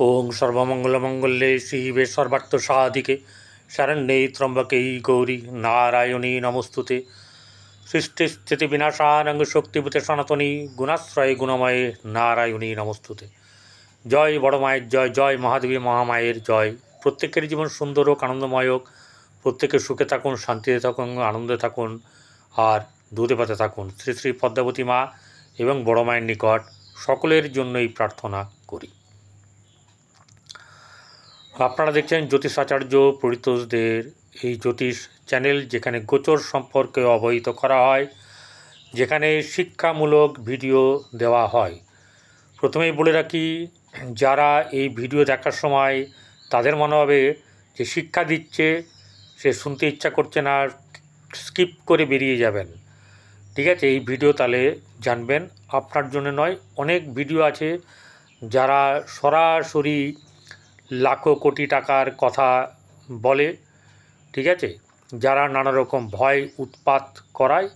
ओं सर्वमंगलमंगल्ये शिवे सर्वार्थसाधिके शरण्ये त्र्यंबके गौरी नारायणी नमोस्तुते। सृष्टिस्थितिविनाशानं शक्तिभूते सनातनी गुणाश्रये गुणमये नारायणी नमोस्तुते। जय बड़ मायेर जय, जय महादेवी महामायेर जय। प्रत्येकेर जीवन सुंदर होक, आनंदमय होक, प्रत्येके सुखे थाकुन, शांतिते थाकुन, आनंदे थाकुन और दूधे भाते थाकुन। श्री श्री पद्मावती मा एवं बड़ मायेर निकट सकलेर जन्यई प्रार्थना करी। আপনারা দেখছেন জ্যোতিষ আচার্য পরিতোষদের এই জ্যোতিষ চ্যানেল, যেখানে গোচর সম্পর্কে অবহিত করা হয়, যেখানে শিক্ষামূলক ভিডিও দেওয়া হয়। প্রথমেই বলে রাখি, যারা এই ভিডিও দেখার সময় তাদের মনে হবে যে শিক্ষা দিচ্ছে, সে শুনতে ইচ্ছা করছে না, স্কিপ করে বেরিয়ে যাবেন। ঠিক আছে, এই ভিডিও তাহলে জানবেন আপনার জন্য নয়। অনেক ভিডিও আছে যারা সরাসরি লাখো কোটি টাকার কথা বলে, ঠিক আছে, যারা নানা রকম ভয় উৎপাত করায়,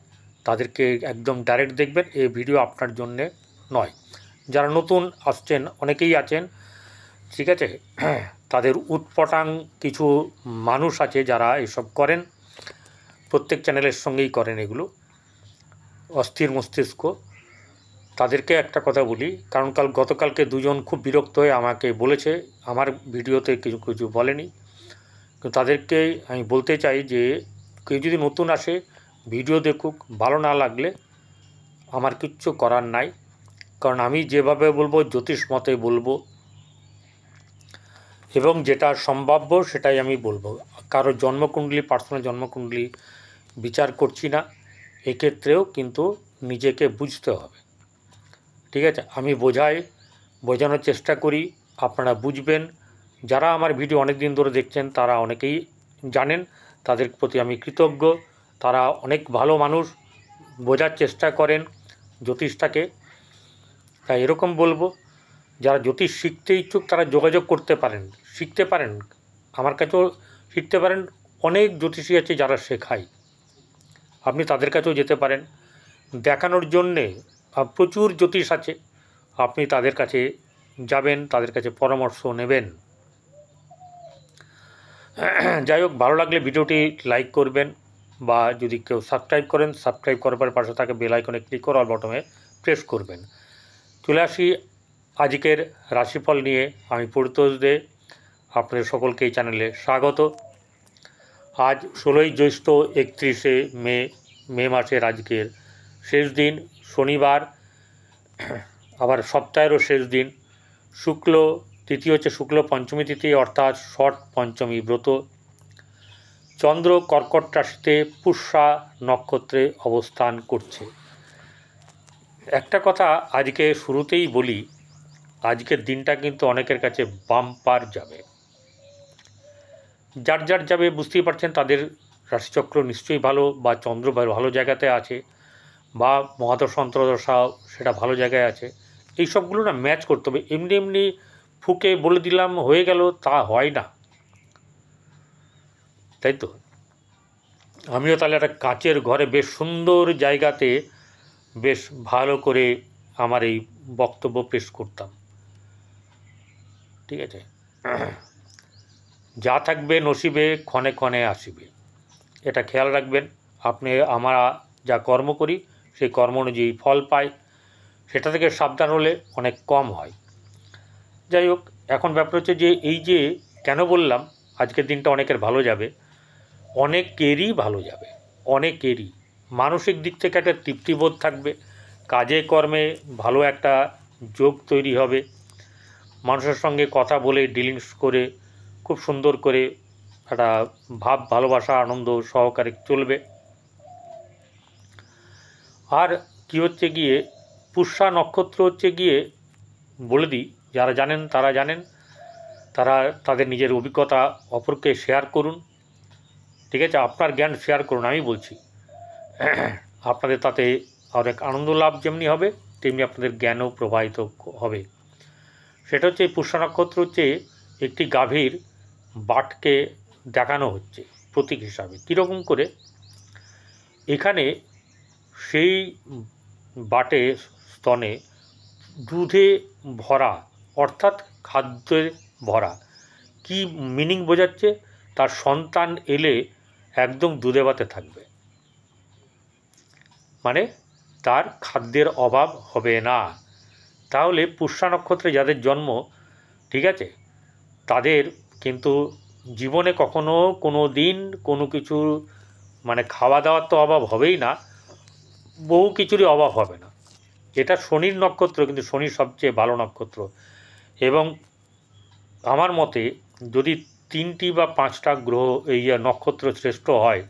তাদেরকে একদম ডাইরেক্ট দেখবেন। এই ভিডিও আপনার জন্যে নয়। যারা নতুন আসছেন, অনেকেই আছেন, ঠিক আছে, তাদের উৎপটাং কিছু মানুষ আছে যারা এসব করেন, প্রত্যেক চ্যানেলের সঙ্গেই করেন এগুলো, অস্থির মস্তিষ্ক। তাদেরকে একটা কথা বলি, কারণ গতকালকে দুজন খুব বিরক্ত হয়ে আমাকে বলেছে, আমার ভিডিওতে কিছু কিছু বলেনি, কিন্তু তাদেরকে আমি বলতে চাই যে কেউ যদি নতুন আসে ভিডিও দেখুক, ভালো না লাগলে আমার কিচ্ছু করার নাই, কারণ আমি যেভাবে বলবো জ্যোতিষ মতে বলবো এবং যেটা সম্ভাব্য সেটাই আমি বলবো। কারো জন্মকুণ্ডলী, পার্সোনাল জন্মকুণ্ডলী বিচার করছি না, এক্ষেত্রেও কিন্তু নিজেকে বুঝতে হবে। ঠিক আছে, আমি বোঝানোর চেষ্টা করি, আপনারা বুঝবেন। যারা আমার ভিডিও অনেক দিন ধরে দেখছেন তারা অনেকেই জানেন, তাদের প্রতি আমি কৃতজ্ঞ। তারা অনেক ভালো মানুষ, বোঝার চেষ্টা করেন জ্যোতিষটাকে। তাই এরকম বলবো, যারা জ্যোতিষ শিখতে ইচ্ছুক তারা যোগাযোগ করতে পারেন, শিখতে পারেন, আমার কাছেও শিখতে পারেন। অনেক জ্যোতিষী আছে যারা শেখায়, আপনি তাদের কাছেও যেতে পারেন দেখানোর জন্যে। প্রচুর জ্যোতিষ আছে, আপনি তাদের কাছে যাবেন, তাদের কাছে পরামর্শ নেবেন। যাই হোক, ভালো লাগলে ভিডিওটি লাইক করবেন, বা যদি কেউ সাবস্ক্রাইব করেন, সাবস্ক্রাইব করবার পাশে থাকে বেল আইকনে ক্লিক করে অল বটমে প্রেস করবেন। চলে আসি আজকের রাশিফল নিয়ে। আমি পরিতোষ দে, আপনাদের সকলকে এই চ্যানেলে স্বাগত। আজ 16ই জ্যৈষ্ঠ, 31শে মে মাসের আজকের শেষ দিন, শনিবার, আবার সপ্তাহেরও শেষ দিন। শুক্ল তিথি হচ্ছে শুক্ল পঞ্চমী তিথি, অর্থাৎ ষট পঞ্চমী ব্রত। চন্দ্র কর্কট রাশিতে পুষ্যা নক্ষত্রে অবস্থান করছে। একটা কথা আজকে শুরুতেই বলি, আজকের দিনটা কিন্তু অনেকের কাছে বাম্পার যাবে। যার যার যাবে বুঝতেই পারছেন, তাদের রাশিচক্র নিশ্চয়ই ভালো, বা চন্দ্র ভালো জায়গাতে আছে, বা মহাদশা অন্তর্দশা সেটা ভালো জায়গায় আছে। এই সবগুলো না ম্যাচ করতে হবে। এমনি এমনি ফুকে বলে দিলাম হয়ে গেল, তা হয় না, তাই তো। আমিও তাহলে একটা কাচের ঘরে বেশ সুন্দর জায়গাতে বেশ ভালো করে আমার এই বক্তব্য পেশ করতাম, ঠিক আছে। যা থাকবে নসিবে ক্ষণে ক্ষণে আসিবে, এটা খেয়াল রাখবেন। আপনি আমরা যা কর্ম করি সেই কর্ম অনুযায়ী ফল পাই, সেটা থেকে সাবধান হলে অনেক কম হয়। যাই হোক, এখন ব্যাপার হচ্ছে যে এই যে কেন বললাম আজকের দিনটা অনেকের ভালো যাবে, অনেকেরই ভালো যাবে, অনেকেরই মানসিক দিক থেকে একটা তৃপ্তিবোধ থাকবে, কাজে কর্মে ভালো একটা যোগ তৈরি হবে, মানুষের সঙ্গে কথা বলে ডিলিংস করে খুব সুন্দর করে একটা ভাব ভালোবাসা আনন্দ সহকারে চলবে। আর কি হচ্ছে গিয়ে, পুষ্যা নক্ষত্র হচ্ছে গিয়ে, বলে দিই, যারা জানেন তারা জানেন, তারা তাদের নিজের অভিজ্ঞতা অপরকে শেয়ার করুন, ঠিক আছে, আপনার জ্ঞান শেয়ার করুন। আমি বলছি আপনাদের তাতে অনেক আনন্দ লাভ যেমনি হবে, তেমনি আপনাদের জ্ঞানও প্রবাহিত হবে। সেটা হচ্ছে পুষ্যা নক্ষত্র হচ্ছে একটি গাভীর বাটকে দেখানো হচ্ছে প্রতীক হিসাবে। কীরকম করে, এখানে সেই বাটে স্তনে দুধে ভরা, অর্থাৎ খাদ্যে ভরা। কি মিনিং বোঝাচ্ছে? তার সন্তান এলে একদম দুধে ভাতে থাকবে, মানে তার খাদ্যের অভাব হবে না। তাহলে পুষ্যা নক্ষত্রে যাদের জন্ম, ঠিক আছে, তাদের কিন্তু জীবনে কখনো কোনো দিন কোনো কিছু, মানে খাওয়া দাওয়ার তো অভাব হবেই না, বহু কিছুরই অভাব হবে না। এটা শনির নক্ষত্র, কিন্তু শনির সবচেয়ে ভালো নক্ষত্র। এবং আমার মতে যদি 3টি বা 5টা গ্রহ এই নক্ষত্র শ্রেষ্ঠ হয়,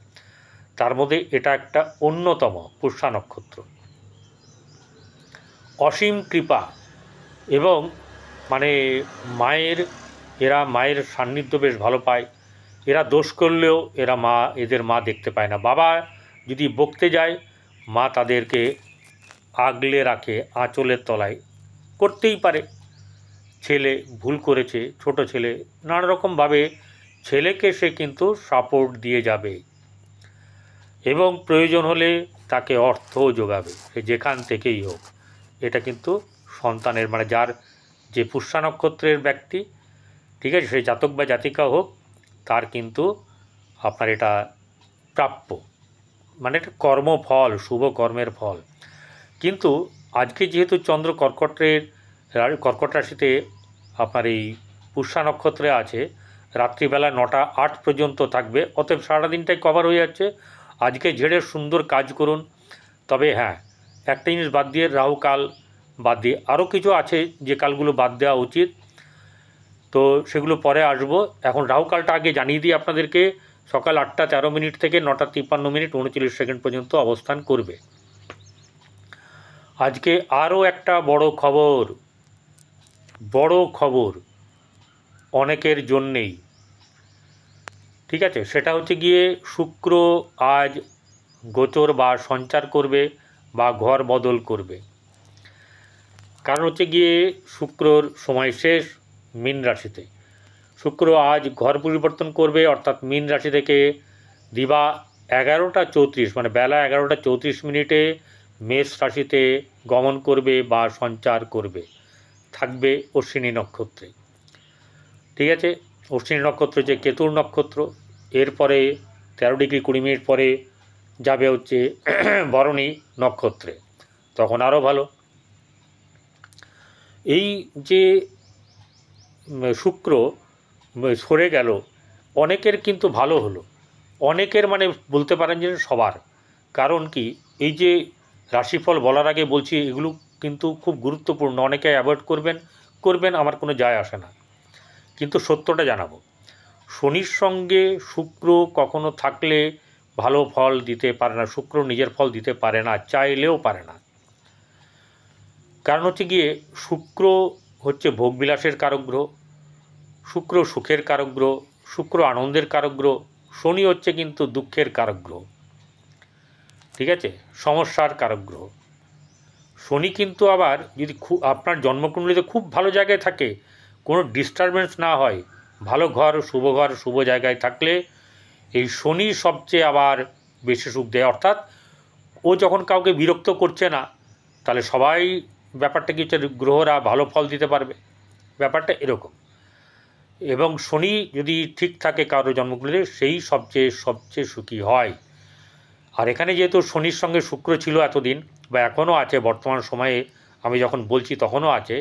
তার মধ্যে এটা একটা অন্যতম পুষ্যা নক্ষত্র। অসীম কৃপা এবং মানে এরা মায়ের সান্নিধ্য বেশ ভালো পায়। এরা দোষ করলেও এদের মা দেখতে পায় না। বাবা যদি বকতে যায়, মা তাদেরকে আগলে রাখে আঁচলের তলায়। করতেই পারে, ছেলে ভুল করেছে, ছোট ছেলে, নানা রকমভাবে ছেলেকে সে কিন্তু সাপোর্ট দিয়ে যাবে এবং প্রয়োজন হলে তাকে অর্থও যোগাবে, সে যেখান থেকেই হোক। এটা কিন্তু সন্তানের, মানে যার যে পুষ্যা নক্ষত্রের ব্যক্তি, ঠিক আছে, সে জাতক বা জাতিকা হোক, তার কিন্তু আপনার এটা প্রাপ্য, মানে এটা কর্মফল, শুভ কর্মের ফল। কিন্তু আজকে যেহেতু চন্দ্র কর্কট রাশিতে আপনার এই পুষ্যা নক্ষত্রে আছে, রাত্রিবেলা 9টা 8 পর্যন্ত থাকবে, অতএব সারাদিনটাই কভার হয়ে যাচ্ছে। আজকে ঝেড়ে সুন্দর কাজ করুন। তবে হ্যাঁ, একটা জিনিস বাদ দিয়ে, রাহুকাল বাদ দিয়ে আরও কিছু আছে যে কালগুলো বাদ দেওয়া উচিত, তো সেগুলো পরে আসবো। এখন রাহুকালটা আগে জানিয়ে দিই আপনাদেরকে। সকাল 8টা 13 মিনিট থেকে 9টা 53 মিনিট 39 সেকেন্ড পর্যন্ত অবস্থান করবে। আজকে আরও একটা বড় খবর অনেকের জন্যেই, ঠিক আছে, সেটা হচ্ছে গিয়ে শুক্র আজ গোচর বা সঞ্চার করবে বা ঘর বদল করবে। কারণ হচ্ছে গিয়ে শুক্রর সময় শেষ মীন রাশিতে। শুক্র আজ ঘর পরিবর্তন করবে, অর্থাৎ মীন রাশি থেকে দিবা 11টা 34, মানে বেলা 11টা 34 মিনিটে মেষ রাশিতে গমন করবে বা সঞ্চার করবে, থাকবে অশ্বিনী নক্ষত্রে। ঠিক আছে, অশ্বিনী নক্ষত্র যে কেতুর নক্ষত্র, এরপরে 13 ডিগ্রি 20 মিনিট পরে যাবে হচ্ছে ভরণী নক্ষত্রে, তখন আরও ভালো। এই যে শুক্র সরে গেল, অনেকের কিন্তু ভালো হলো, অনেকের মানে বলতে পারেন যে সবার। কারণ কি, এই যে রাশিফল বলার আগে বলছি, এগুলো কিন্তু খুব গুরুত্বপূর্ণ। অনেকে অ্যাভয়েড করবেন, আমার কোনো যায় আসে না, কিন্তু সত্যটা জানাবো। শনির সঙ্গে শুক্র কখনো থাকলে ভালো ফল দিতে পারে না। শুক্র নিজের ফল দিতে পারে না, চাইলেও পারে না। কারণ হচ্ছে গিয়ে শুক্র হচ্ছে ভোগবিলাসের কারক গ্রহ, শুক্র সুখের কারক গ্রহ, শুক্র আনন্দের কারক গ্রহ। শনি হচ্ছে কিন্তু দুঃখের কারক গ্রহ, ঠিক আছে, সমস্যার কারক গ্রহ। শনি কিন্তু আবার যদি আপনার জন্মকুণ্ডলিতে খুব ভালো জায়গায় থাকে, কোনো ডিস্টারবেন্স না হয়, ভালো ঘর, শুভ জায়গায় থাকলে এই শনি সবচেয়ে আবার বেশি সুখ দেয়। অর্থাৎ ও যখন কাউকে বিরক্ত করছে না, তাহলে সবাই, ব্যাপারটা কি হচ্ছে, গ্রহরা ভালো ফল দিতে পারবে, ব্যাপারটা এরকম। এবং শনি যদি ঠিক থাকে কারো জন্মকুণ্ডলিতে, সেই সবচেয়ে সুখী হয়। আর এখানে যেহেতু শনির সঙ্গে শুক্র ছিল এতদিন, বা এখনও আছে, বর্তমান সময়ে আমি যখন বলছি তখনও আছে,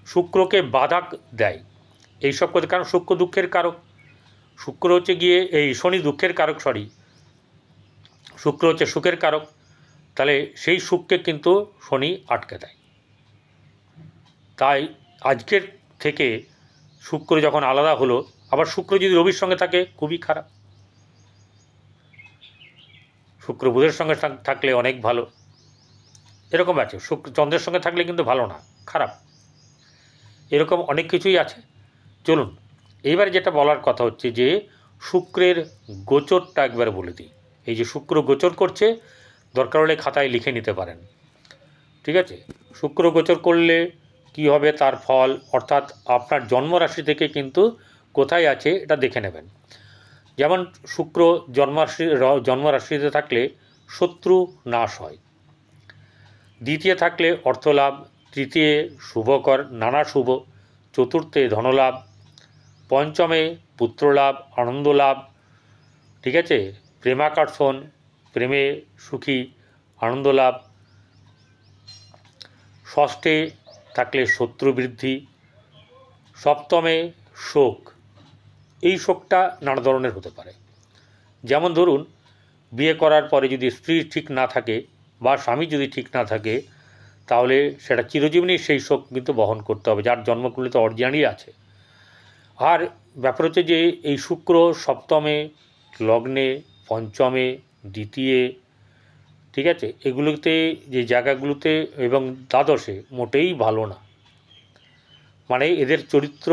শুক্রকে বাধা দেয় এইসব করতে। কারণ শুক্র দুঃখের কারক, শুক্র হচ্ছে গিয়ে শনি দুঃখের কারক, শুক্র হচ্ছে সুখের কারক। তাহলে সেই সুখকে কিন্তু শনি আটকে দেয়। তাই আজকের থেকে শুক্র যখন আলাদা হলো, আবার শুক্র যদি রবির সঙ্গে থাকে খুবই খারাপ, শুক্র বুধের সঙ্গে থাকলে অনেক ভালো, এরকম আছে। শুক্র চন্দ্রের সঙ্গে থাকলে কিন্তু ভালো না, খারাপ, এরকম অনেক কিছুই আছে। চলুন, এইবার যেটা বলার কথা হচ্ছে যে শুক্রের গোচরটা একবার বলে দিই। এই যে শুক্র গোচর করছে, দরকার হলে খাতায় লিখে নিতে পারেন, ঠিক আছে। শুক্র গোচর করলে কি হবে তার ফল, অর্থাৎ আপনার জন্মরাশি থেকে কিন্তু কোথায় আছে এটা দেখে নেবেন। যেমন শুক্র জন্মরাশিতে থাকলে শত্রু নাশ হয়, দ্বিতীয় থাকলে অর্থলাভ, তৃতীয় শুভকর নানা শুভ, চতুর্থে ধনলাভ, পঞ্চমে পুত্রলাভ, আনন্দলাভ, ঠিক আছে, প্রেমাকর্ষণ, প্রেমে সুখী, আনন্দলাভ, ষষ্ঠে থাকলে শত্রু বৃদ্ধি, সপ্তমে শোক। এই শোকটা নানা ধরনের হতে পারে। যেমন ধরুন, বিয়ে করার পরে যদি স্ত্রী ঠিক না থাকে বা স্বামী যদি ঠিক না থাকে, তাহলে সেটা চিরজীবনই সেই শোক কিন্তু বহন করতে হবে, যার জন্মকুণ্ডলিতে অরিজিনালই আছে। আর ব্যাপার হচ্ছে যে এই শুক্র সপ্তমে, লগ্নে, পঞ্চমে, দ্বিতীয়, ঠিক আছে, এগুলোতে যে জায়গাগুলোতে এবং দ্বাদশে মোটেই ভালো না। মানে এদের চরিত্র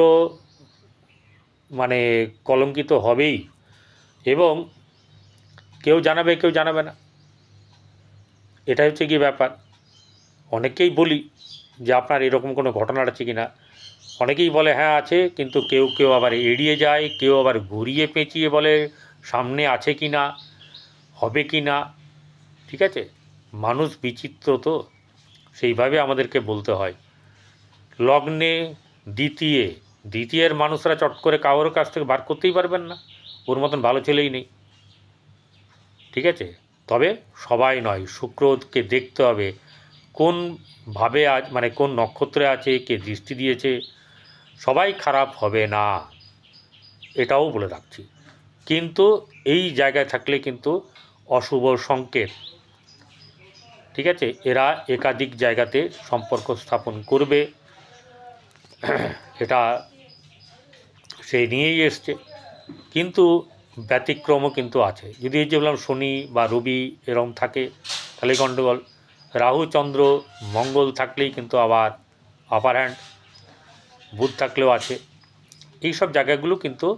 মানে কলঙ্কিত হবেই, এবং কেউ জানাবে কেউ জানাবে না, এটা হচ্ছে কি ব্যাপার। অনেকেই বলি যে আপনার এরকম কোনো ঘটনা আছে কি না, অনেকেই বলে হ্যাঁ আছে, কিন্তু কেউ কেউ আবার এড়িয়ে যায়, কেউ আবার ঘুরিয়ে পেঁচিয়ে বলে সামনে আছে কি না, হবে কি না, ঠিক আছে। মানুষ বিচিত্র, তো সেইভাবে আমাদেরকে বলতে হয়। লগ্নে দ্বিতীয়ের মানুষরা চট করে কারোর কাছ থেকে বার করতেই পারবেন না, ওর মতন ভালো ছেলেই নেই, ঠিক আছে। তবে সবাই নয়, শুক্রকে দেখতে হবে কোন ভাবে মানে কোন নক্ষত্রে আছে, কে দৃষ্টি দিয়েছে। সবাই খারাপ হবে না, এটাও বলে রাখছি। কিন্তু এই জায়গায় থাকলে কিন্তু অশুভ সংকেত, ঠিক আছে। এরা একাধিক জায়গাতে সম্পর্ক স্থাপন করবে, এটা সে নিয়েই এসছে। কিন্তু ব্যতিক্রমও কিন্তু আছে। যদি এই যে বললাম শনি বা রবি এরম থাকে তাহলে গণ্ডগোল, রাহু চন্দ্র মঙ্গল থাকলেই কিন্তু আবার আপার হ্যান্ড, বুধ থাকলেও আছে। এই সব জায়গাগুলো কিন্তু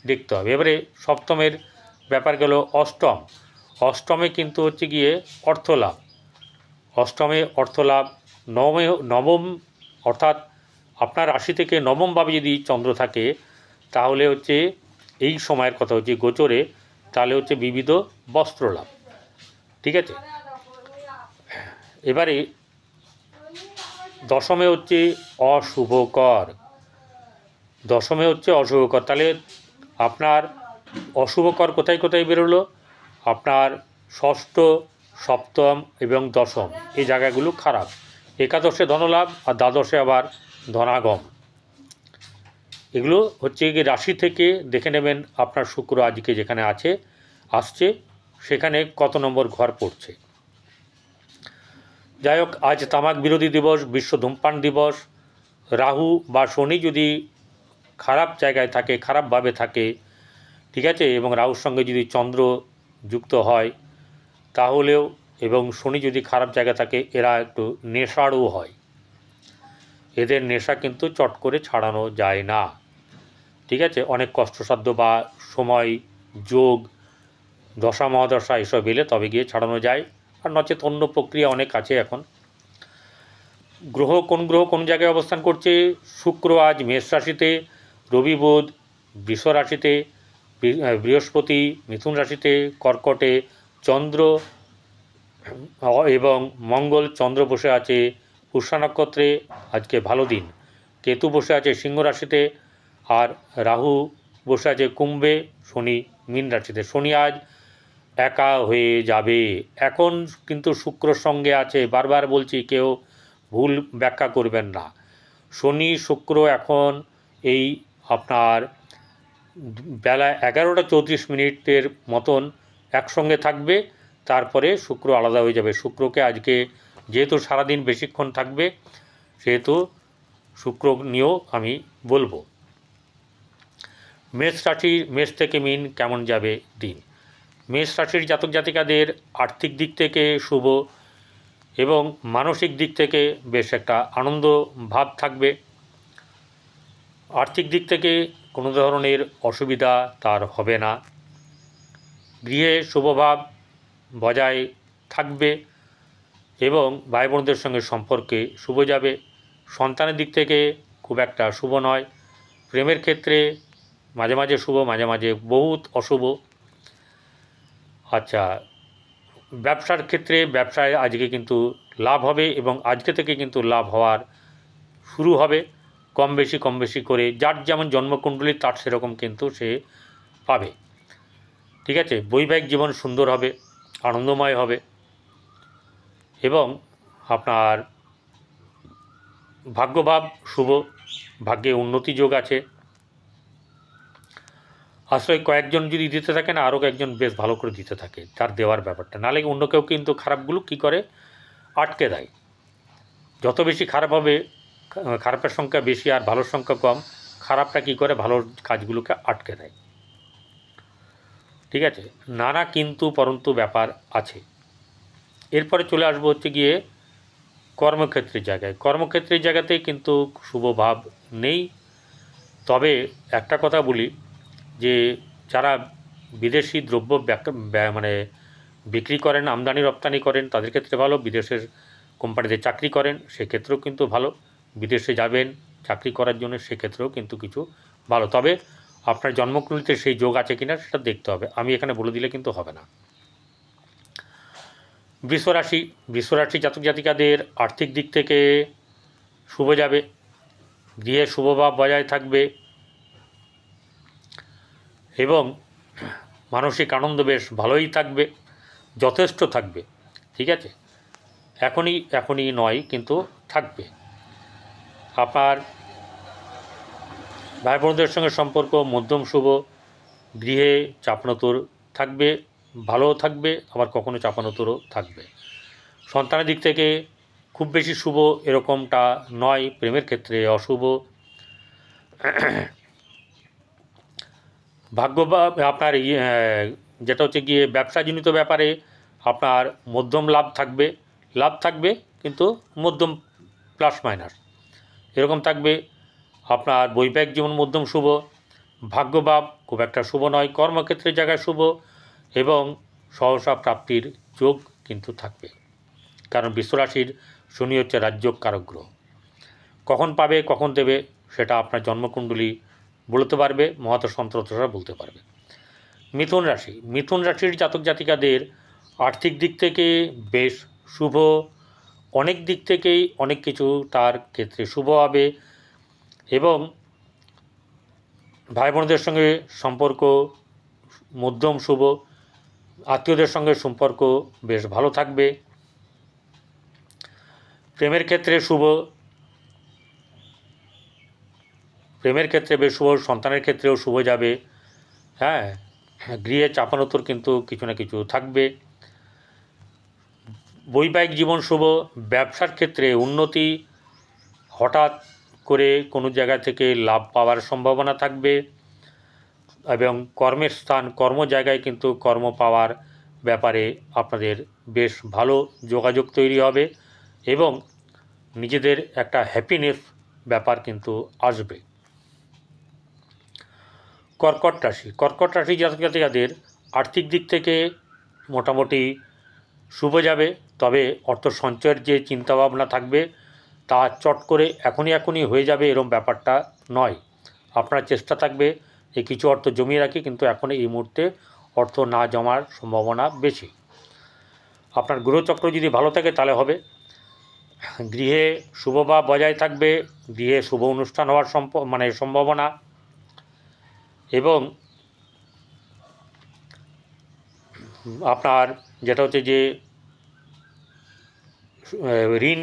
দেখতে হবে। এবারে সপ্তমের ব্যাপার গেল অষ্টমে কিন্তু হচ্ছে গিয়ে অর্থলাভ, অষ্টমে অর্থলাভ, নবম অর্থাৎ আপনার রাশি থেকে নবমভাবে যদি চন্দ্র থাকে তাহলে হচ্ছে এই সময়ের কথা হচ্ছে গোচরে, তাহলে হচ্ছে বিবিধ বস্ত্রলাভ, ঠিক আছে। এবারে দশমে হচ্ছে অশুভকর, তাহলে আপনার অশুভকর কোথায় কোথায় বেরোলো, আপনার ষষ্ঠ, সপ্তম এবং দশম এই জায়গাগুলো খারাপ। একাদশে ধনলাভ আর দ্বাদশে আবার ধনাগম। এগুলো হচ্ছে কি রাশি থেকে দেখে নেবেন আপনার শুক্র আজকে যেখানে আসছে সেখানে কত নম্বর ঘর পড়ছে। যাই হোক, আজ তামাক বিরোধী দিবস, বিশ্ব ধূমপান দিবস। রাহু বা শনি যদি খারাপ জায়গায় থাকে, খারাপভাবে থাকে, ঠিক আছে, এবং রাহুর সঙ্গে যদি চন্দ্র যুক্ত হয় তাহলেও, এবং শনি যদি খারাপ জায়গায় থাকে, এরা একটু নেশাড়ু হয়। এদের নেশা কিন্তু চট করে ছাড়ানো যায় না, ঠিক আছে। অনেক কষ্টসাধ্য বা সময়, যোগ, দশা মহাদশা এসব এলে তবে গিয়ে ছাড়ানো যায়, আর নচেত অন্য প্রক্রিয়া অনেক আছে এখন। গ্রহ কোন জায়গায় অবস্থান করছে, শুক্র আজ মেষ রাশিতে, রবি বুধ বৃষ রাশিতে, বৃহস্পতি মিথুন রাশিতে, কর্কটে চন্দ্র এবং মঙ্গল চন্দ্র বসে আছে পুষ্যা নক্ষত্রে, আজকে ভালো দিন। কেতু বসে আছে সিংহ রাশিতে, আর রাহু বসে আছে কুম্ভে, শনি মীন রাশিতে। শনি আজ একা হয়ে যাবে। এখন কিন্তু শুক্র সঙ্গে আছে, বারবার বলছি, কেউ ভুল ব্যাখ্যা করবেন না। শনি শুক্র এখন এই আপনার বেলা 11:34 মতন একসঙ্গে থাকবে, তারপরে শুক্র আলাদা হয়ে যাবে। শুক্রকে আজকে যেহেতু সারাদিন বেশিক্ষণ থাকবে, সেহেতু শুক্র নিয়েও আমি বলবো। মেষ থেকে মীন কেমন যাবে দিন। মেষ রাশির জাতক জাতিকাদের আর্থিক দিক থেকে শুভ, এবং মানসিক দিক থেকে বেশ একটা আনন্দ ভাব থাকবে। আর্থিক দিক থেকে কোনো ধরনের অসুবিধা তার হবে না। গৃহে শুভভাব বজায় থাকবে, এবং ভাই বোনদের সঙ্গে সম্পর্কে শুভ যাবে। সন্তানের দিক থেকে খুব একটা শুভ নয়। প্রেমের ক্ষেত্রে মাঝে মাঝে শুভ, মাঝে মাঝে বহুত অশুভ। আচ্ছা, ব্যবসার ক্ষেত্রে ব্যবসায় আজকে কিন্তু লাভ হবে, এবং আজকে থেকে কিন্তু লাভ হওয়ার শুরু হবে। কম বেশি করে যার যেমন জন্মকুণ্ডলী তার সেরকম কিন্তু সে পাবে। ঠিক আছে, বৈবাহিক জীবন সুন্দর হবে, আনন্দময় হবে এবং আপনার ভাগ্যভাব শুভ, ভাগ্যে উন্নতি যোগ আছে। আসলে কয়েকজন যদি দিতে থাকে না, আরও একজন বেশ ভালো করে দিতে থাকে তার দেওয়ার ব্যাপারটা, নাহলে অন্য কেউ কিন্তু খারাপগুলো কী করে আটকে দেয়। যত বেশি খারাপ হবে, খারাপের সংখ্যা বেশি আর ভালোর সংখ্যা কম, খারাপটা কী করে ভালোর কাজগুলোকে আটকে দেয়। ঠিক আছে, নানা কিন্তু পরন্তু ব্যাপার আছে। এরপরে চলে আসবো হচ্ছে গিয়ে কর্মক্ষেত্রের জায়গায়। কর্মক্ষেত্রের জায়গাতেই কিন্তু শুভ ভাব নেই। তবে একটা কথা বলি যে যারা বিদেশি দ্রব্য মানে বিক্রি করেন, আমদানি রপ্তানি করেন, তাদের ক্ষেত্রে ভালো। বিদেশের কোম্পানিতে চাকরি করেন সেক্ষেত্রেও কিন্তু ভালো। বিদেশে যাবেন চাকরি করার জন্য সেক্ষেত্রেও কিন্তু কিছু ভালো। তবে আপনার জন্মকুণ্ডলীতে সেই যোগ আছে কিনা সেটা দেখতে হবে, আমি এখানে বলে দিলে কিন্তু হবে না। বৃষরাশি জাতক জাতিকাদের আর্থিক দিক থেকে শুভ যাবে, গৃহে শুভভাব বজায় থাকবে এবং মানসিক আনন্দ বেশ ভালোই থাকবে, যথেষ্ট থাকবে। ঠিক আছে, এখনই নয় কিন্তু থাকবে। আপনার ভাই বোনদের সঙ্গে সম্পর্ক মধ্যম শুভ, গৃহে চাপানোতর থাকবে, ভালোও থাকবে, আবার কখনো চাপানোতরও থাকবে। সন্তানের দিক থেকে খুব বেশি শুভ এরকমটা নয়, প্রেমের ক্ষেত্রে অশুভ। ভাগ্য বা আপনার যেটা হচ্ছে গিয়ে ব্যবসাজনিত ব্যাপারে আপনার মধ্যম লাভ থাকবে কিন্তু মধ্যম প্লাস মাইনাস এরকম থাকবে। আপনার বৈবাহিক জীবন মধ্যম শুভ, ভাগ্যভাব খুব একটা শুভ নয়, কর্মক্ষেত্রের জায়গায় শুভ এবং সহসা প্রাপ্তির যোগ কিন্তু থাকবে। কারণ বৃষরাশির শনি হচ্ছে রাজযোগ কারক গ্রহ। কখন পাবে কখন দেবে সেটা আপনার জন্মকুণ্ডলী বলতে পারবে, মহাতন্ত্ররা বলতে পারবে। মিথুন রাশির জাতক জাতিকাদের আর্থিক দিক থেকে বেশ শুভ, অনেক দিক থেকেই অনেক কিছু তার ক্ষেত্রে শুভ হবে এবং ভাই বোনদের সঙ্গে সম্পর্ক মধ্যম শুভ, আত্মীয়দের সঙ্গে সম্পর্ক বেশ ভালো থাকবে। প্রেমের ক্ষেত্রে বেশ শুভ, সন্তানের ক্ষেত্রেও শুভ যাবে। হ্যাঁ, গৃহে চাপানোতর কিন্তু কিছু না কিছু থাকবে। বৈবাহিক জীবন শুভ, ব্যবসার ক্ষেত্রে উন্নতি, হঠাৎ করে কোনো জায়গা থেকে লাভ পাওয়ার সম্ভাবনা থাকবে এবং কর্ম জায়গায় কিন্তু কর্ম পাওয়ার ব্যাপারে আপনাদের বেশ ভালো যোগাযোগ তৈরি হবে এবং নিজেদের একটা হ্যাপিনেস ব্যাপার কিন্তু আসবে। কর্কট রাশি জাতক জাতিকাদের আর্থিক দিক থেকে মোটামুটি শুভ যাবে, তবে অর্থ সঞ্চয়ের যে চিন্তাভাবনা থাকবে তা চট করে এখনই হয়ে যাবে এরকম ব্যাপারটা নয়। আপনার চেষ্টা থাকবে যে কিছু অর্থ জমিয়ে রাখি, কিন্তু এখন এই মুহূর্তে অর্থ না জমার সম্ভাবনা বেশি। আপনার গ্রহচক্র যদি ভালো থাকে তাহলে হবে। গৃহে শুভভাব বজায় থাকবে, গৃহে শুভ অনুষ্ঠান হওয়ার সম্ভাবনা এবং আপনার যেটা হচ্ছে যে ঋণ,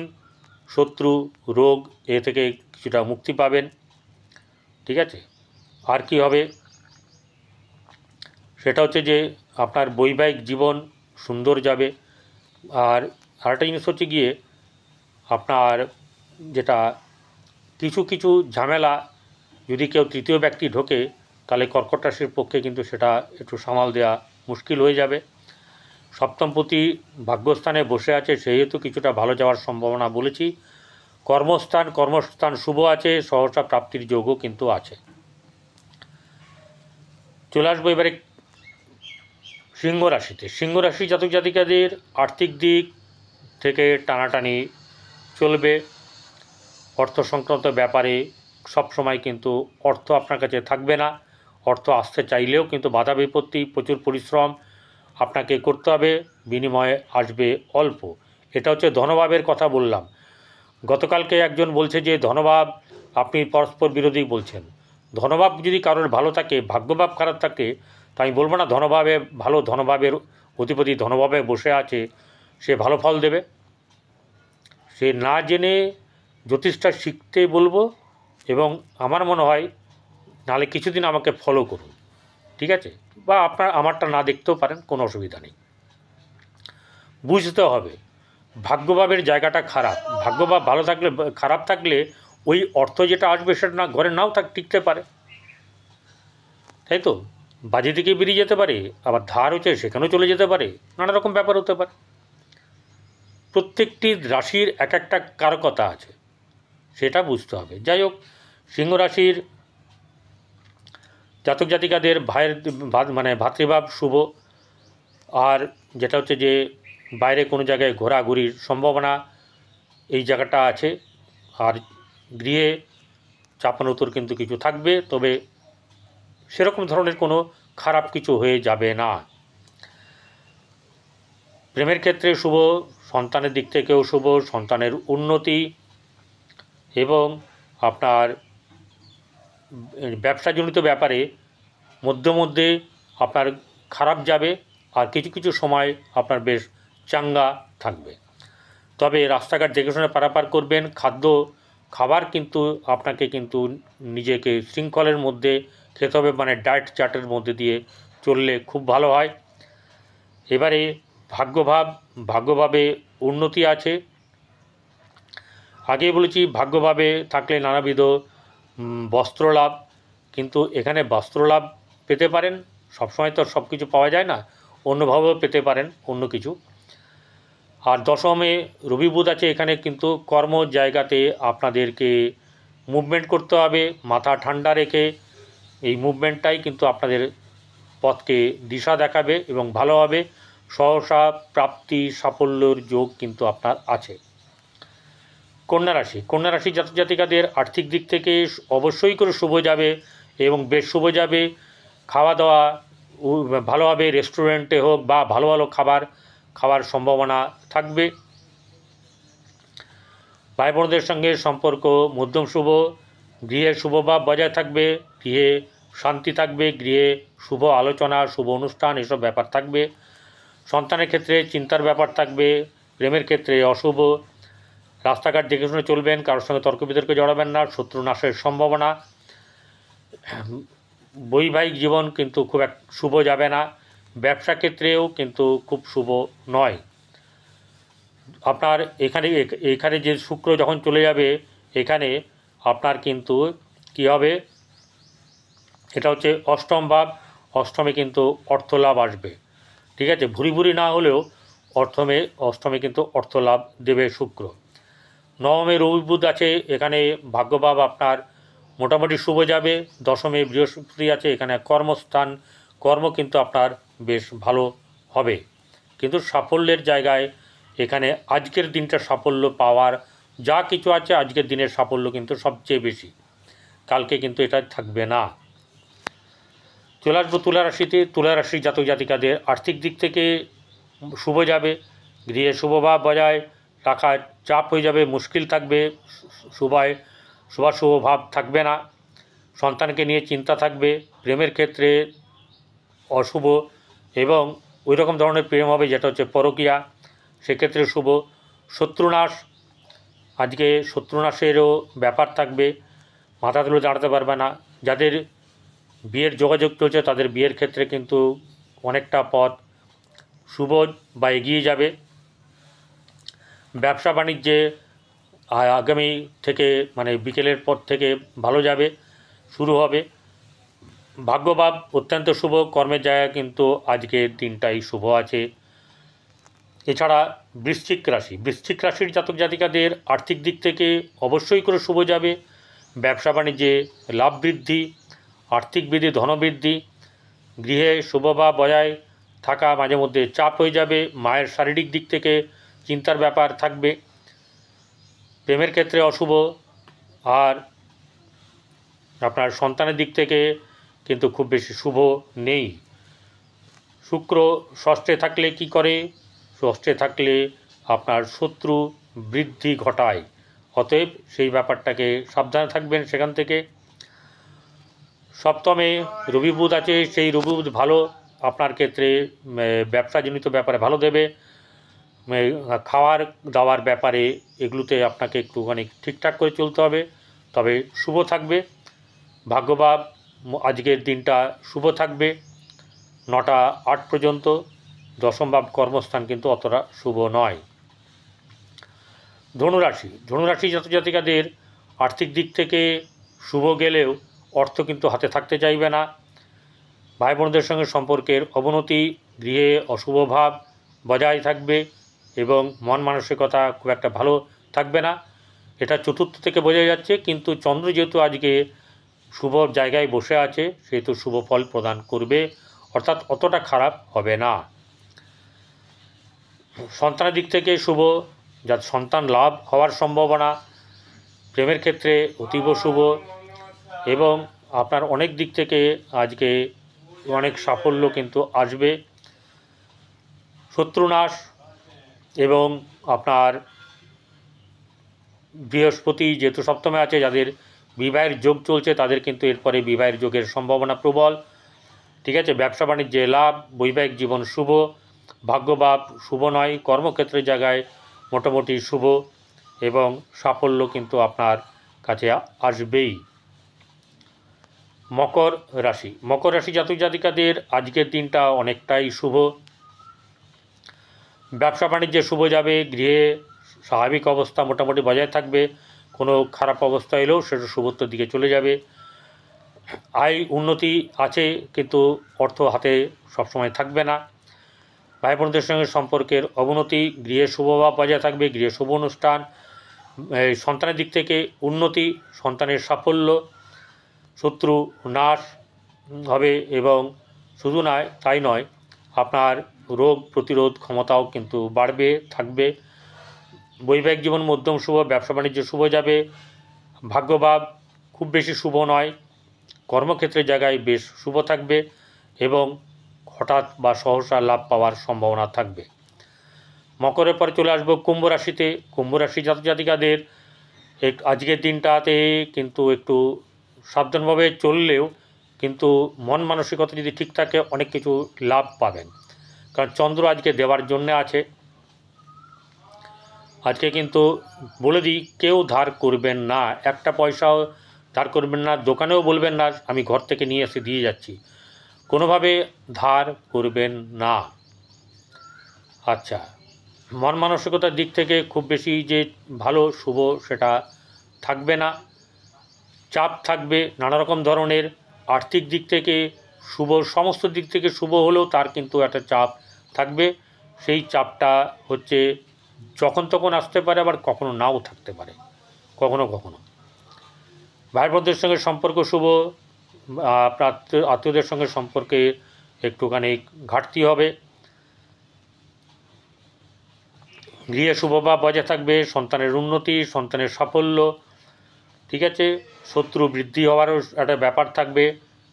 শত্রু, রোগ এ থেকে কিছুটা মুক্তি পাবেন। ঠিক আছে, আর কি হবে সেটা হচ্ছে যে আপনার বৈবাহিক জীবন সুন্দর যাবে। আর আরেকটা জিনিস হচ্ছে গিয়ে আপনার যেটা কিছু ঝামেলা যদি কেউ তৃতীয় ব্যক্তি ঢোকে তাহলে কর্কট রাশির পক্ষে কিন্তু সেটা একটু সামাল দেওয়া মুশকিল হয়ে যাবে। সপ্তমপতি ভাগ্যস্থানে বসে আছে, সেহেতু কিছুটা ভালো যাওয়ার সম্ভাবনা বলেছি। কর্মস্থান শুভ আছে, সহসা প্রাপ্তির যোগও কিন্তু আছে। চলে আসবো এবারে সিংহ রাশি জাতক জাতিকাদের আর্থিক দিক থেকে টানাটানি চলবে। অর্থ সংক্রান্ত ব্যাপারে সবসময় কিন্তু অর্থ আপনার কাছে থাকবে না, অর্থ আসতে চাইলেও কিন্তু বাধা বিপত্তি, প্রচুর পরিশ্রম আপনাকে করতে হবে, বিনিময়ে আসবে অল্প। এটা হচ্ছে ধনভাবের কথা বললাম। গতকালকে একজন বলছে যে ধনভাব আপনি পরস্পর বিরোধী বলছেন। ধনভাব যদি কারোর ভালো থাকে, ভাগ্যভাব খারাপ থাকে, তো আমি বলবো না ধনভাবে ভালো, ধনভাবের অধিপতি ধনভাবে বসে আছে, সে ভালো ফল দেবে। সে না জেনে জ্যোতিষটা শিখতে বলবো, এবং আমার মনে হয় নাহলে কিছুদিন আমাকে ফলো করুন, ঠিক আছে? বা আপনার আমারটা না দেখতেও পারেন, কোনো অসুবিধা নেই। বুঝতে হবে ভাগ্যভাবের জায়গাটা খারাপ। ভাগ্যভাব ভালো থাকলে, খারাপ থাকলে ওই অর্থ যেটা আসবে সেটা না ঘরে নাও টিকতে পারে, তাই তো? বাজে দিকে বেরিয়ে যেতে পারে, আবার ধার হচ্ছে সেখানেও চলে যেতে পারে, নানা রকম ব্যাপার হতে পারে। প্রত্যেকটি রাশির এক একটা কারকতা আছে, সেটা বুঝতে হবে। যাই হোক, সিংহ রাশির জাতক জাতিকাদের ভাইয়ের মানে ভাতৃভাব শুভ। আর যেটা হচ্ছে যে বাইরে কোনো জায়গায় ঘোরাঘুরির সম্ভাবনা এই জায়গাটা আছে। আর গৃহে চাপানোতর কিন্তু কিছু থাকবে, তবে সেরকম ধরনের কোনো খারাপ কিছু হয়ে যাবে না। প্রেমের ক্ষেত্রে শুভ, সন্তানের দিক থেকেও শুভ, সন্তানের উন্নতি, এবং আপনার ব্যবসাজনিত ব্যাপারে মধ্যে মধ্যে আপনার খারাপ যাবে, আর কিছু কিছু সময় আপনার বেশ চাঙ্গা থাকবে। তবে রাস্তাঘাট দেখে শুনে পারাপার করবেন। খাবার কিন্তু আপনাকে কিন্তু নিজেকে শৃঙ্খলের মধ্যে খেতে হবে, মানে ডায়েট চার্টের মধ্যে দিয়ে চললে খুব ভালো হয়। এবারে ভাগ্যভাবে উন্নতি আছে। আগেই বলেছি ভাগ্যভাবে থাকলে নানাবিধ বস্ত্রলাভ, কিন্তু এখানে বস্ত্রলাভ পেতে পারেন, সবসময় তো সব কিছু পাওয়া যায় না, অন্যভাবেও পেতে পারেন অন্য কিছু। আর দশমে রবি বুধ আছে, এখানে কিন্তু কর্ম জায়গাতে আপনাদেরকে মুভমেন্ট করতে হবে মাথা ঠান্ডা রেখে। এই মুভমেন্টটাই কিন্তু আপনাদের পথকে দিশা দেখাবে এবং ভালো হবে। সহসা প্রাপ্তি সাফল্যের যোগ কিন্তু আপনার আছে। কন্যা রাশি জাতক জাতিকাদের আর্থিক দিক থেকে অবশ্যই করে শুভ যাবে, এবং বেশ শুভ যাবে। খাওয়া দাওয়া ভালো হবে, রেস্টুরেন্টে হোক বা ভালো ভালো খাওয়ার সম্ভাবনা থাকবে। ভাই বোনদের সঙ্গে সম্পর্ক মধ্যম শুভ। গৃহে শুভভাব বজায় থাকবে, গৃহে শান্তি থাকবে, গৃহে শুভ আলোচনা, শুভ অনুষ্ঠান এসব ব্যাপার থাকবে। সন্তানের ক্ষেত্রে চিন্তার ব্যাপার থাকবে। প্রেমের ক্ষেত্রে অশুভ। রাস্তাঘাট দেখে শুনে চলবেন, কারোর সঙ্গে তর্ক বিতর্কে জড়াবেন না, শত্রু নাশের সম্ভাবনা। বৈবাহিক জীবন কিন্তু খুব শুভ যাবে না। ব্যবসা ক্ষেত্রেও কিন্তু খুব শুভ নয়। আপনার এখানে যে শুক্র যখন চলে যাবে, এখানে আপনার কিন্তু কী হবে, এটা হচ্ছে অষ্টম ভাব। অষ্টমে কিন্তু অর্থলাভ আসবে, ঠিক আছে? ভুরি না হলেও অষ্টমে কিন্তু অর্থলাভ দেবে শুক্র। নবমে রবি বুধ আছে, এখানে ভাগ্যভাব আপনার মোটামুটি শুভ যাবে। দশমে বৃহস্পতি আছে, এখানে কর্মস্থান, কর্ম কিন্তু আপনার বেশ ভালো হবে। কিন্তু সাফল্যের জায়গায় এখানে আজকের দিনটা সাফল্য পাওয়ার যা কিছু আছে, আজকের দিনের সাফল্য কিন্তু সবচেয়ে বেশি, কালকে কিন্তু এটা থাকবে না। চলে আসবো তুলা রাশিতে। তুলা রাশির জাতক জাতিকাদের আর্থিক দিক থেকে শুভ যাবে। গৃহে শুভভাব বজায় রাখার চাপ হয়ে যাবে, মুশকিল থাকবে, শুভ ভাব থাকবে না। সন্তানকে নিয়ে চিন্তা থাকবে। প্রেমের ক্ষেত্রে অশুভ, এবং ওই রকম ধরনের প্রেম হবে যেটা হচ্ছে পরকীয়া, সেক্ষেত্রে শুভ। শত্রুনাশ, আজকে শত্রুনাশেরও ব্যাপার থাকবে, মাথা তুলে দাঁড়াতে পারবে না। যাদের বিয়ের যোগাযোগ চলছে তাদের বিয়ের ক্ষেত্রে কিন্তু অনেকটা পথ শুভ বা এগিয়ে যাবে। ব্যবসা বাণিজ্যে আগামী থেকে মানে বিকেলের পর থেকে ভালো যাবে, শুরু হবে। ভাগ্যভাব অত্যন্ত শুভ, কর্মের জায়গা কিন্তু আজকের দিনটাই শুভ আছে। এছাড়া বৃশ্চিক রাশির জাতক জাতিকাদের আর্থিক দিক থেকে অবশ্যই করে শুভ যাবে। ব্যবসা বাণিজ্যে লাভ বৃদ্ধি, আর্থিক বৃদ্ধি, ধনবৃদ্ধি। গৃহে শুভভাব বজায় থাকা মাঝে মধ্যে চাপ হয়ে যাবে। মায়ের শারীরিক দিক থেকে চিন্তার ব্যাপার থাকবে। প্রেমের ক্ষেত্রে অশুভ, আর আপনার সন্তানের দিক থেকে কিন্তু খুব বেশি শুভ নেই। শুক্র ষষ্ঠে থাকলে কি করে? ষষ্ঠে থাকলে আপনার শত্রু বৃদ্ধি ঘটায়, অতএব সেই ব্যাপারটাকে সাবধানে থাকবেন সেখান থেকে। সপ্তমে রবি বুধ আছে, সেই রবি বুধ ভালো আপনার ক্ষেত্রে ব্যবসাজনিত ব্যাপারে ভালো দেবে। খাওয়ার দাওয়ার ব্যাপারে এগুলোতে আপনাকে একটুখানি ঠিকঠাক করে চলতে হবে, তবে শুভ থাকবে। ভাগ্যভাব আজকের দিনটা শুভ থাকবে 9টা 8 পর্যন্ত। দশম ভাব কর্মস্থান কিন্তু অতটা শুভ নয়। ধনুরাশি, ধনুরাশি জাতজাতিকাদের আর্থিক দিক থেকে শুভ গেলেও অর্থ কিন্তু হাতে থাকতে চাইবে না। ভাই বোনদের সঙ্গে সম্পর্কের অবনতি, গৃহে অশুভ ভাব বজায় থাকবে এবং মন মানসিকতা খুব একটা ভালো থাকবে না। এটা চতুর্থ থেকে বোঝা যাচ্ছে, কিন্তু চন্দ্র যেহেতু আজকে শুভ জায়গায় বসে আছে সেহেতু শুভ ফল প্রদান করবে, অর্থাৎ অতটা খারাপ হবে না। সন্তানের দিক থেকে শুভ, যার সন্তান লাভ হওয়ার সম্ভাবনা, প্রেমের ক্ষেত্রে অতীব শুভ এবং আপনার অনেক দিক থেকে আজকে অনেক সাফল্য কিন্তু আসবে। শত্রুনাশ এবং আপনার বৃহস্পতি যেহেতু সপ্তমে আছে, যাদের বিবাহের যোগ চলছে তাদের কিন্তু এরপরে বিবাহের যোগের সম্ভাবনা প্রবল। ঠিক আছে, ব্যবসা বাণিজ্যে লাভ, বৈবাহিক জীবন শুভ, ভাগ্যভাব শুভ নয়, কর্মক্ষেত্রের জায়গায় মোটামুটি শুভ এবং সাফল্য কিন্তু আপনার কাছে আসবেই। মকর রাশি, মকর রাশি জাতক জাতিকাদের আজকের দিনটা অনেকটাই শুভ। ব্যবসা বাণিজ্যে শুভ যাবে, গৃহে স্বাভাবিক অবস্থা মোটামুটি বজায় থাকবে, কোনো খারাপ অবস্থা এলেও সেটা শুভত্বর দিকে চলে যাবে। আয় উন্নতি আছে, কিন্তু অর্থ হাতে সবসময় থাকবে না। ভাই বোনদের সঙ্গে সম্পর্কের অবনতি, গৃহে শুভভাব বজায় থাকবে, গৃহে শুভ অনুষ্ঠান, সন্তানের দিক থেকে উন্নতি, সন্তানের সাফল্য, শত্রু নাশ হবে এবং শুধু নয় তাই নয়, আপনার রোগ প্রতিরোধ ক্ষমতাও কিন্তু বাড়বে থাকবে। বৈবাহিক জীবন মধ্যম শুভ, ব্যবসা বাণিজ্য শুভ যাবে, ভাগ্যভাব খুব বেশি শুভ নয়, কর্মক্ষেত্রের জায়গায় বেশ শুভ থাকবে এবং হঠাৎ বা সহসা লাভ পাওয়ার সম্ভাবনা থাকবে। মকরের পরে চলে আসবো কুম্ভ রাশিতে। কুম্ভ রাশি জাতজাতিকাদের আজকের দিনটাতে কিন্তু একটু সাবধানভাবে চললেও কিন্তু মন মানসিকতা যদি ঠিক থাকে অনেক কিছু লাভ পাবেন, কারণ চন্দ্র আজকে দেওয়ার জন্যে আছে। আজকে কিন্তু বলে দিই, কেউ ধার করবেন না, একটা পয়সাও ধার করবেন না, দোকানেও বলবেন না আমি ঘর থেকে নিয়ে এসে দিয়ে যাচ্ছি, কোনোভাবে ধার করবেন না। আচ্ছা, মন মানসিকতার দিক থেকে খুব বেশি যে ভালো শুভ সেটা থাকবে না, চাপ থাকবে নানা রকম ধরনের। আর্থিক দিক থেকে শুভ, সমস্ত দিক থেকে শুভ হলেও তার কিন্তু একটা চাপ থাকবে। সেই চাপটা হচ্ছে যখন তখন আসতে পারে, আবার কখনো নাও থাকতে পারে, কখনো কখনো। ভাই বোনদের সঙ্গে সম্পর্ক শুভ, আপনার আত্মীয়দের সঙ্গে সম্পর্কে একটুখানি ঘাটতি হবে। গৃহে শুভভাব বজায় থাকবে, সন্তানের উন্নতি, সন্তানের সাফল্য, ঠিক আছে। শত্রু বৃদ্ধি হওয়ারও একটা ব্যাপার থাকবে,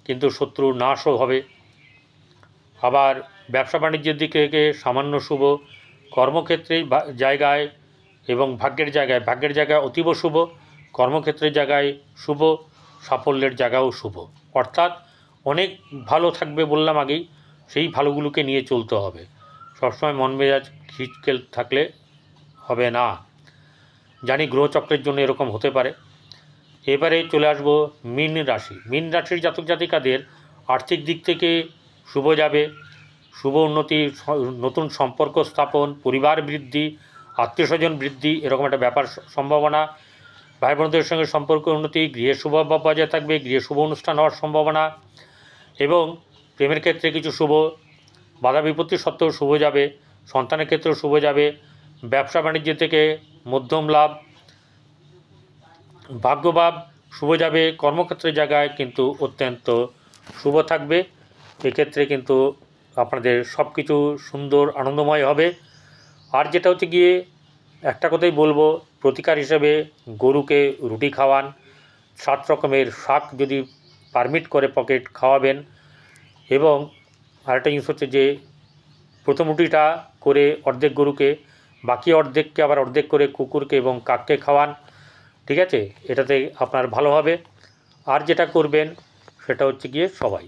কিন্তু শত্রু নাশও হবে। আবার ব্যবসা বাণিজ্যের দিক থেকে সামান্য শুভ, কর্মক্ষেত্রের জায়গায় এবং ভাগ্যের জায়গায় অতীব শুভ, কর্মক্ষেত্রের জায়গায় শুভ, সাফল্যের জায়গাও শুভ, অর্থাৎ অনেক ভালো থাকবে বললাম আগেই। সেই ভালোগুলোকে নিয়ে চলতে হবে, সবসময় মন মেজাজ খিটখেল থাকলে হবে না। জানি গ্রহচক্রের জন্য এরকম হতে পারে। এবারে চলে আসব মীন রাশি। মীন রাশির জাতক জাতিকাদের আর্থিক দিক থেকে শুভ যাবে, শুভ উন্নতি, নতুন সম্পর্ক স্থাপন, পরিবার বৃদ্ধি, আত্মীয় স্বজন বৃদ্ধি, এরকম একটা ব্যাপার সম্ভাবনা। ভাই বোনদের সঙ্গে সম্পর্ক উন্নতি, গৃহে শুভভাব বজায় থাকবে, গৃহে শুভ অনুষ্ঠান হওয়ার সম্ভাবনা এবং প্রেমের ক্ষেত্রে কিছু শুভ, বাধা বিপত্তি সত্ত্বেও শুভ যাবে, সন্তানের ক্ষেত্রেও শুভ যাবে, ব্যবসা বাণিজ্য থেকে মধ্যম লাভ, ভাগ্যভাব শুভ যাবে, কর্মক্ষেত্রের জায়গায় কিন্তু অত্যন্ত শুভ থাকবে। এক্ষেত্রে কিন্তু আপনাদের সব কিছু সুন্দর আনন্দময় হবে। আর যেটা হচ্ছে গিয়ে একটা কথাই বলবো, প্রতিকার হিসেবে গরুকে রুটি খাওয়ান, 7 রকমের শাক যদি পারমিট করে পকেট খাওয়াবেন। এবং আরেকটা জিনিস হচ্ছে যে প্রথম রুটিটা করে অর্ধেক গরুকে, বাকি অর্ধেককে আবার অর্ধেক করে কুকুরকে এবং কাককে খাওয়ান। ঠিক আছে, এটাতে আপনার ভালো হবে। আর যেটা করবেন সেটা হচ্ছে গিয়ে সবাই